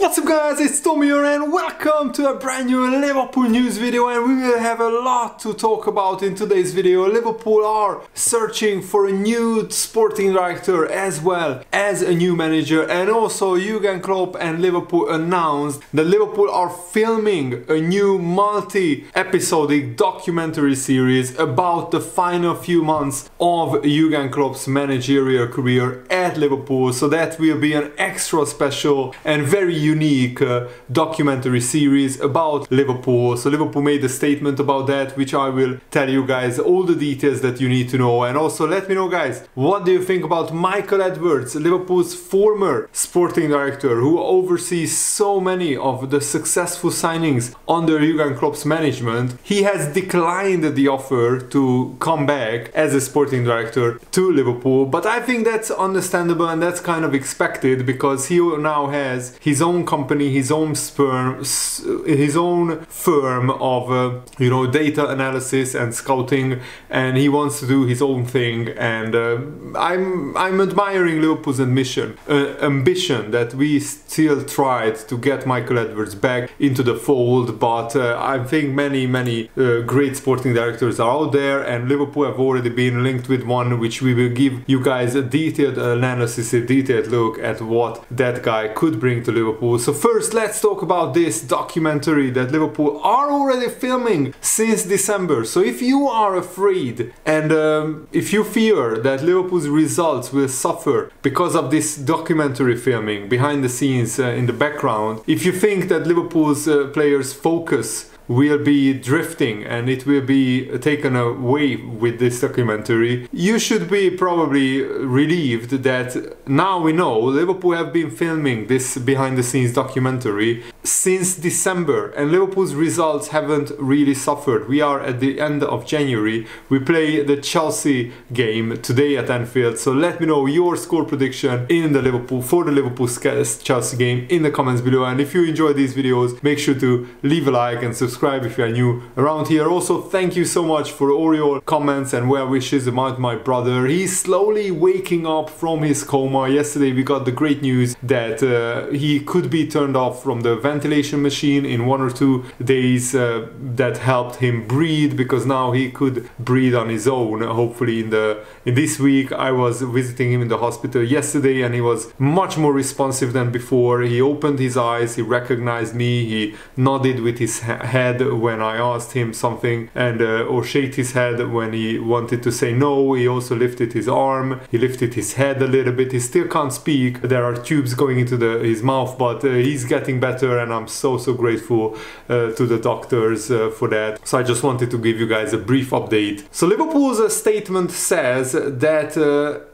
What's up guys, it's Tommy here and welcome to a brand new Liverpool news video, and we will have a lot to talk about in today's video. Liverpool are searching for a new sporting director as well as a new manager, and also Jurgen Klopp and Liverpool announced that Liverpool are filming a new multi-episodic documentary series about the final few months of Jurgen Klopp's managerial career at Liverpool. So that will be an extra special and very unique documentary series about Liverpool. So Liverpool made a statement about that, which I will tell you guys all the details that you need to know. And also let me know guys, what do you think about Michael Edwards, Liverpool's former sporting director who oversees so many of the successful signings under Jurgen Klopp's management. He has declined the offer to come back as a sporting director to Liverpool, but I think that's understandable and that's kind of expected because he now has his own company, his own firm of data analysis and scouting, and he wants to do his own thing. And I'm admiring Liverpool's ambition that we still tried to get Michael Edwards back into the fold, but I think many great sporting directors are out there, and Liverpool have already been linked with one, which we will give you guys a detailed analysis, a detailed look at what that guy could bring to Liverpool. So first, let's talk about this documentary that Liverpool are already filming since December. So if you are afraid and if you fear that Liverpool's results will suffer because of this documentary filming behind the scenes in the background, if you think that Liverpool's players' focus will be drifting and it will be taken away with this documentary, you should be probably relieved that now we know Liverpool have been filming this behind the scenes documentary since December, and Liverpool's results haven't really suffered. We are at the end of January. We play the Chelsea game today at Anfield, so let me know your score prediction in the Liverpool Chelsea game in the comments below. And if you enjoy these videos, make sure to leave a like and subscribe if you are new around here. Also, thank you so much for all your comments and well wishes about my brother. He's slowly waking up from his coma. Yesterday we got the great news that he could be turned off from the ventilation machine in 1 or 2 days. That helped him breathe, because now he could breathe on his own. Hopefully in this week. I was visiting him in the hospital yesterday and he was much more responsive than before. He opened his eyes, he recognized me, he nodded with his head when I asked him something, and or shaked his head when he wanted to say no. He also lifted his arm, he lifted his head a little bit. He still can't speak, there are tubes going into his mouth, but he's getting better, and I'm so grateful to the doctors for that. So I just wanted to give you guys a brief update. So Liverpool's statement says that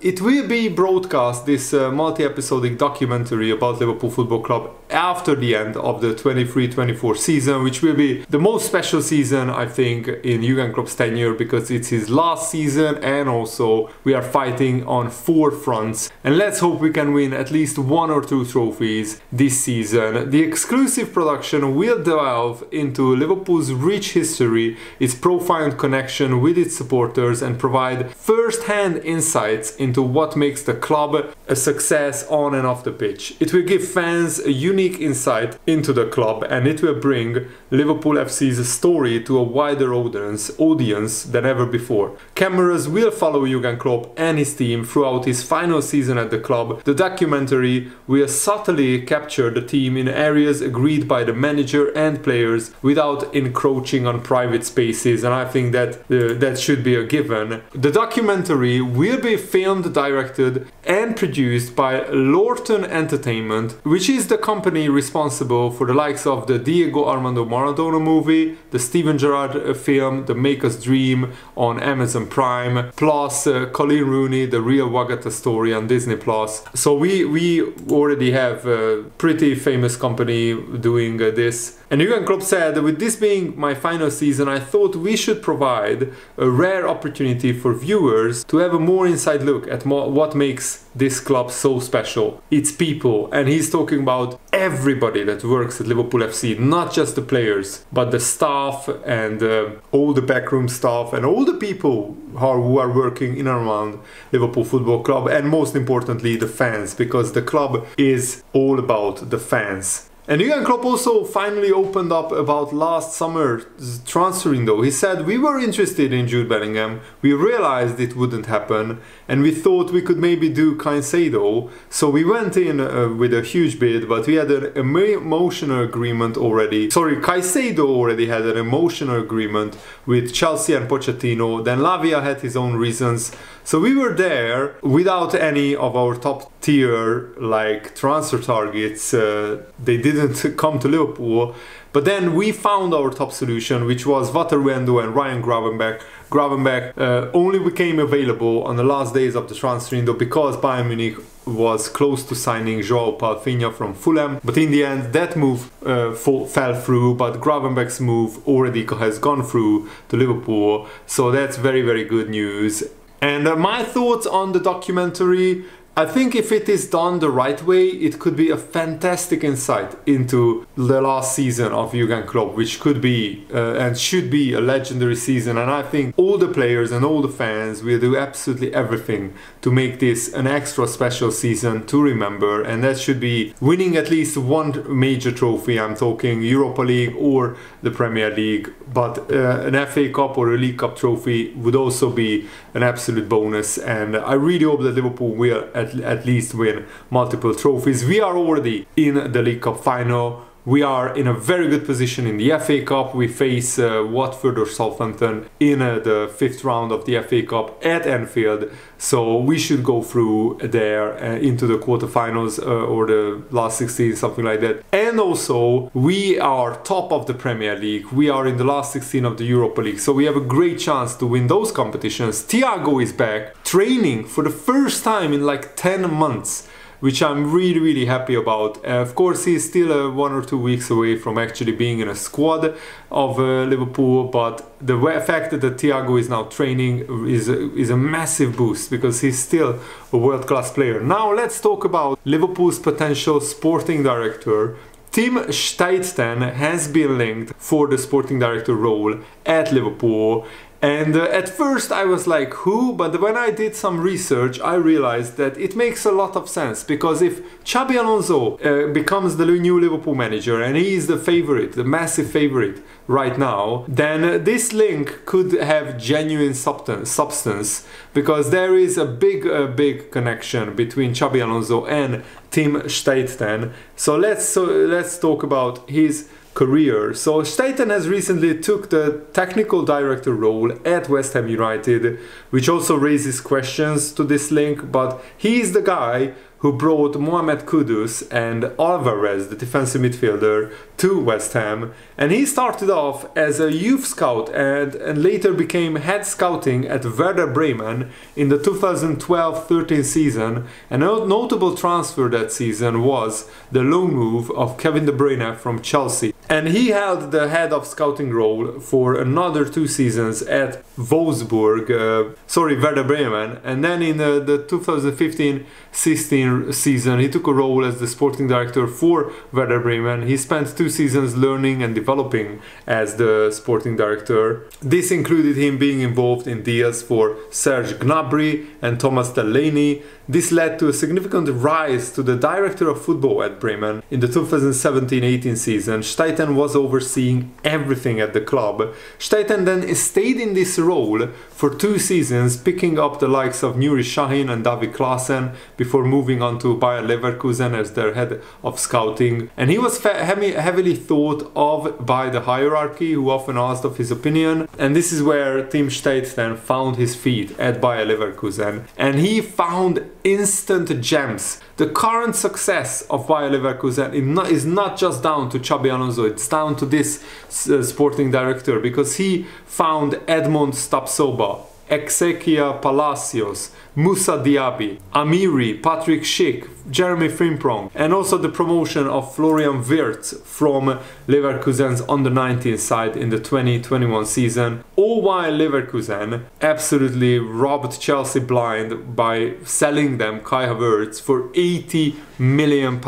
it will be broadcast, this multi-episodic documentary about Liverpool Football Club, after the end of the 23-24 season, which will be the most special season I think in Jurgen Klopp's tenure, because it's his last season and also we are fighting on 4 fronts, and let's hope we can win at least 1 or 2 trophies this season. The exclusive production will delve into Liverpool's rich history, its profound connection with its supporters, and provide first-hand insights into what makes the club a success on and off the pitch. It will give fans a unique insight into the club, and it will bring Liverpool FC's story to a wider audience than ever before. Cameras will follow Jurgen Klopp and his team throughout his final season at the club. The documentary will subtly capture the team in areas agreed by the manager and players without encroaching on private spaces, and I think that that should be a given. The documentary will be filmed, directed and produced by Lorton Entertainment, which is the company responsible for the likes of the Diego Armando Maradona movie, the Steven Gerrard film The Maker's Dream on Amazon Prime, plus Colin Rooney, The Real Wagata Story on Disney Plus. So we already have a pretty famous company doing this. And Jurgen Klopp said, with this being my final season, I thought we should provide a rare opportunity for viewers to have a more inside look at what makes this club so special. Its people, and he's talking about everybody that works at Liverpool FC, not just the players, but the staff and all the backroom staff and all the people who are working in and around Liverpool Football Club, and most importantly the fans, because the club is all about the fans. And Jurgen Klopp also finally opened up about last summer's transfer window. He said, we were interested in Jude Bellingham, we realized it wouldn't happen, and we thought we could maybe do Caicedo. So we went in with a huge bid, but we had an emotional agreement already. Sorry, Caicedo already had an emotional agreement with Chelsea and Pochettino. Then Lavia had his own reasons. So we were there without any of our top tier like transfer targets. They didn't come to Liverpool. But then we found our top solution, which was Wataruendo and Ryan Gravenberch. Gravenberch only became available on the last days of the transfer window because Bayern Munich was close to signing João Palhinha from Fulham. But in the end, that move fell through, but Gravenberch's move already has gone through to Liverpool. So that's very, very good news. And my thoughts on the documentary, I think if it is done the right way, it could be a fantastic insight into the last season of Jurgen Klopp, which could be and should be a legendary season. And I think all the players and all the fans will do absolutely everything to make this an extra special season to remember. And that should be winning at least one major trophy. I'm talking Europa League or the Premier League. But an FA Cup or a League Cup trophy would also be an absolute bonus. And I really hope that Liverpool will at least win multiple trophies. We are already in the League Cup final. We are in a very good position in the FA Cup. We face Watford or Southampton in the 5th round of the FA Cup at Anfield. So we should go through there into the quarterfinals or the last 16, something like that. And also, we are top of the Premier League. We are in the last 16 of the Europa League. So we have a great chance to win those competitions. Thiago is back, training for the first time in like 10 months. Which I'm really, really happy about. Of course, he's still 1 or 2 weeks away from actually being in a squad of Liverpool, but the fact that Thiago is now training is a massive boost because he's still a world-class player. Now let's talk about Liverpool's potential sporting director. Tim Steidten has been linked for the sporting director role at Liverpool. And at first I was like, who? But when I did some research, I realized that it makes a lot of sense. Because if Xabi Alonso becomes the new Liverpool manager and he is the favorite, the massive favorite right now, then this link could have genuine substance. Because there is a big connection between Xabi Alonso and Tim Steidten. So let's talk about his career. So Steidten has recently took the technical director role at West Ham United, which also raises questions to this link, but he is the guy who brought Mohamed Kudus and Alvarez, the defensive midfielder, to West Ham. And he started off as a youth scout and later became head scouting at Werder Bremen in the 2012-13 season. And a notable transfer that season was the loan move of Kevin De Bruyne from Chelsea. And he held the head of scouting role for another 2 seasons at Werder Bremen. And then in the 2015-16 season, he took a role as the sporting director for Werder Bremen. He spent 2 seasons learning and developing as the sporting director. This included him being involved in deals for Serge Gnabry and Thomas Delaney. This led to a significant rise to the director of football at Bremen. In the 2017-18 season, Steidten was overseeing everything at the club. Steidten then stayed in this role for 2 seasons, picking up the likes of Nuri Sahin and David Klaassen before moving on to Bayer Leverkusen as their head of scouting. And he was heavily thought of by the hierarchy, who often asked of his opinion. And this is where Tim Steidten found his feet at Bayer Leverkusen. And he found instant gems. The current success of Bayer Leverkusen is not just down to Xabi Alonso, it's down to this sporting director, because he found Edmond Stapsoba, Exekia Palacios, Moussa Diaby, Amiri, Patrick Schick, Jeremy Frimpong, and also the promotion of Florian Wirtz from Leverkusen's under-19 side in the 2021 season, all while Leverkusen absolutely robbed Chelsea blind by selling them Kai Havertz for £80 million.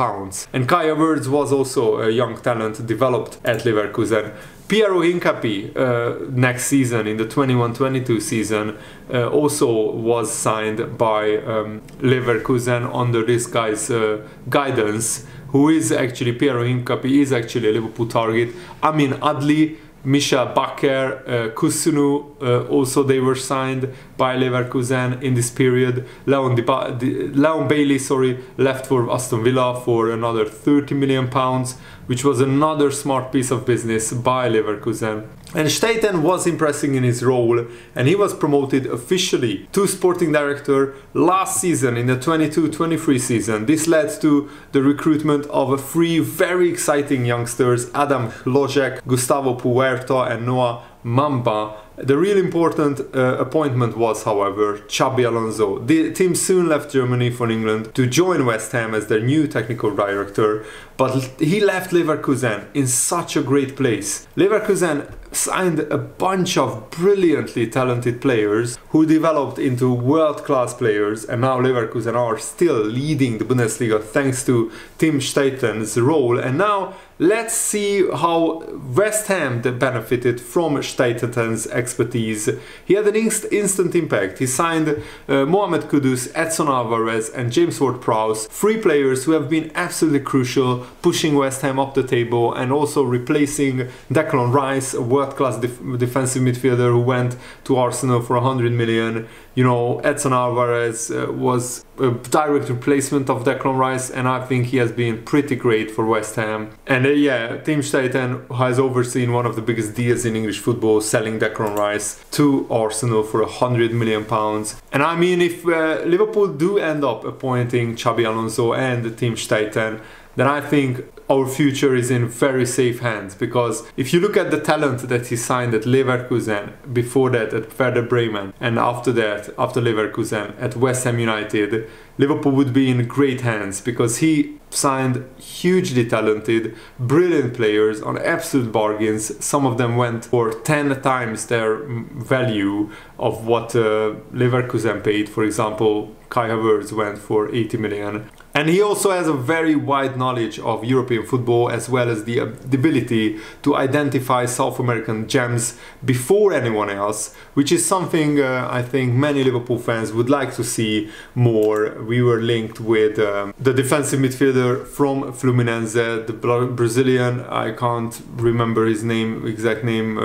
And Kai Havertz was also a young talent developed at Leverkusen. Piero Hincapié next season, in the 21-22 season, also was signed by Leverkusen under this guy's guidance. who is actually Piero Hincapi, is actually a Liverpool target. Amin Adli, Misha Bakker, Kusunu, also they were signed by Leverkusen in this period. Leon Bailey, left for Aston Villa for another £30 million, which was another smart piece of business by Leverkusen. And Steiten was impressing in his role, and he was promoted officially to sporting director last season in the 22-23 season. This led to the recruitment of three very exciting youngsters: Adam Lojek, Gustavo Puerta and Noah Mamba. The real important appointment was, however, Xabi Alonso. The team soon left Germany for England to join West Ham as their new technical director, but he left Leverkusen in such a great place. Leverkusen signed a bunch of brilliantly talented players who developed into world-class players, and now Leverkusen are still leading the Bundesliga thanks to Tim Steiten's role. And now let's see how West Ham benefited from Steiten's expertise. He had an instant impact. He signed Mohamed Kudus, Edson Alvarez and James Ward-Prowse, three players who have been absolutely crucial, pushing West Ham up the table and also replacing Declan Rice, a world-class defensive midfielder who went to Arsenal for 100 million. You know, Edson Alvarez was a direct replacement of Declan Rice, and I think he has been pretty great for West Ham. And yeah, Tim Steiten has overseen one of the biggest deals in English football, selling Declan Rice to Arsenal for £100 million. And I mean, if Liverpool do end up appointing Xabi Alonso and Tim Steiten, then I think our future is in very safe hands, because if you look at the talent that he signed at Leverkusen, before that at Werder Bremen, and after that, after Leverkusen, at West Ham United, Liverpool would be in great hands, because he signed hugely talented, brilliant players on absolute bargains. Some of them went for 10 times their value of what Leverkusen paid. For example, Kai Havertz went for 80 million. And he also has a very wide knowledge of European football, as well as the ability to identify South American gems before anyone else, which is something I think many Liverpool fans would like to see more. We were linked with the defensive midfielder from Fluminense, the Brazilian, I can't remember his exact name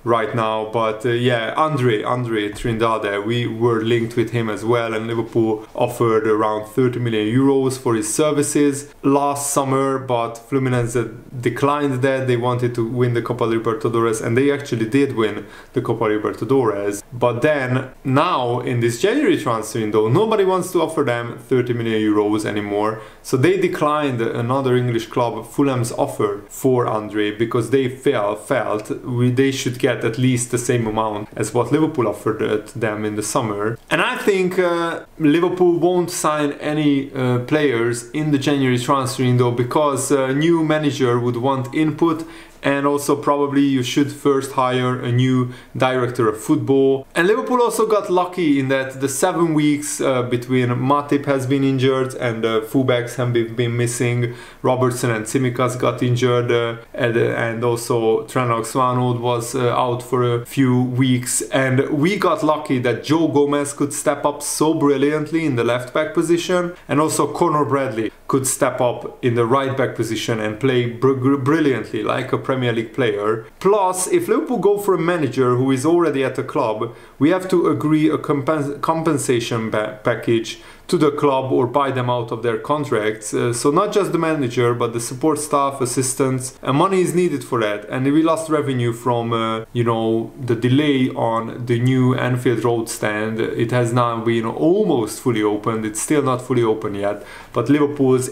right now, but yeah, Andre Trindade, we were linked with him as well, and Liverpool offered around 30 million euros for his services last summer, but Fluminense declined that. They wanted to win the Copa Libertadores, and they actually did win the Copa Libertadores. But then now in this January transfer window, nobody wants to offer them 30 million euros anymore, so they declined another English club, Fulham's offer for Andre, because they felt they should get at least the same amount as what Liverpool offered them in the summer. And I think Liverpool won't sign any players in the January transfer window, because a new manager would want input, and also probably you should first hire a new director of football. And Liverpool also got lucky in that the 7 weeks between Matip has been injured and fullbacks have been missing. Robertson and Tsimikas got injured, and also Trent Alexander-Arnold was out for a few weeks. And we got lucky that Joe Gomez could step up so brilliantly in the left back position, and also Conor Bradley could step up in the right back position and play brilliantly like a Premier League player. Plus, if Liverpool go for a manager who is already at the club, we have to agree a compensation package to the club or buy them out of their contracts. So not just the manager, but the support staff, assistants, and money is needed for that. And we lost revenue from you know, the delay on the new Anfield Road stand. It has now been almost fully opened. It's still not fully open yet, but Liverpool's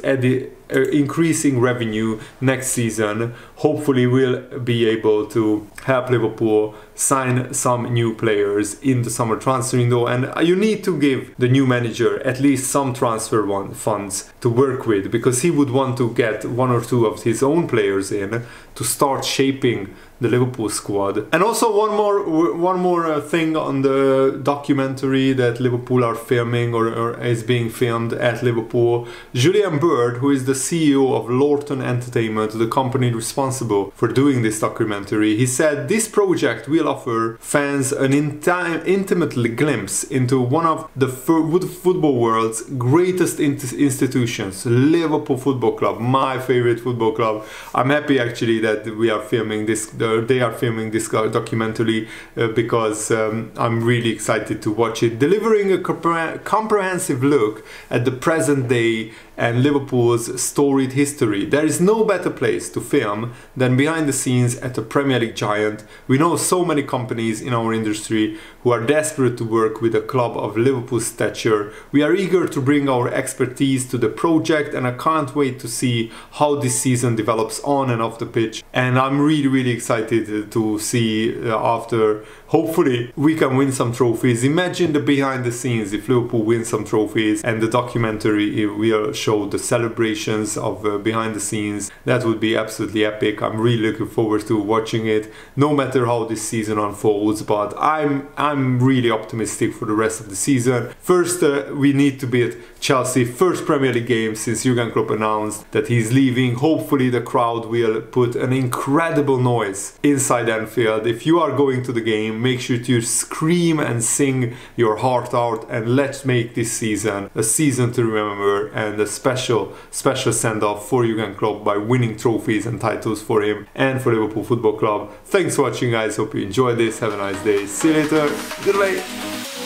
increasing revenue next season hopefully will be able to help Liverpool sign some new players in the summer transfer window. And you need to give the new manager at least some transfer funds to work with, because he would want to get one or two of his own players in to start shaping the Liverpool squad. And also one more thing on the documentary that Liverpool are filming or is being filmed at Liverpool. Julian Bird, who is the CEO of Lorton Entertainment, the company responsible for doing this documentary, he said this project will offer fans an intimate glimpse into one of the football world's greatest institutions, Liverpool Football Club, my favorite football club. I'm happy actually that we are filming this, they are filming this documentary because I'm really excited to watch it, delivering a comprehensive look at the present day and Liverpool's storied history. There is no better place to film than behind the scenes at a Premier League giant. We know so many companies in our industry who are desperate to work with a club of Liverpool's stature. We are eager to bring our expertise to the project, and I can't wait to see how this season develops on and off the pitch. And I'm really excited to see after, hopefully we can win some trophies. Imagine the behind the scenes if Liverpool wins some trophies, and the documentary will show the celebrations of behind the scenes. That would be absolutely epic. I'm really looking forward to watching it, no matter how this season unfolds, but I'm really optimistic for the rest of the season. First, we need to beat Chelsea, first Premier League game since Jurgen Klopp announced that he's leaving. Hopefully the crowd will put an incredible noise inside Anfield. If you are going to the game, make sure to scream and sing your heart out, and let's make this season a season to remember and a special send-off for Jurgen Klopp by winning trophies and titles for him and for Liverpool Football Club. Thanks for watching, guys. Hope you enjoyed this. Have a nice day. See you later. Goodbye.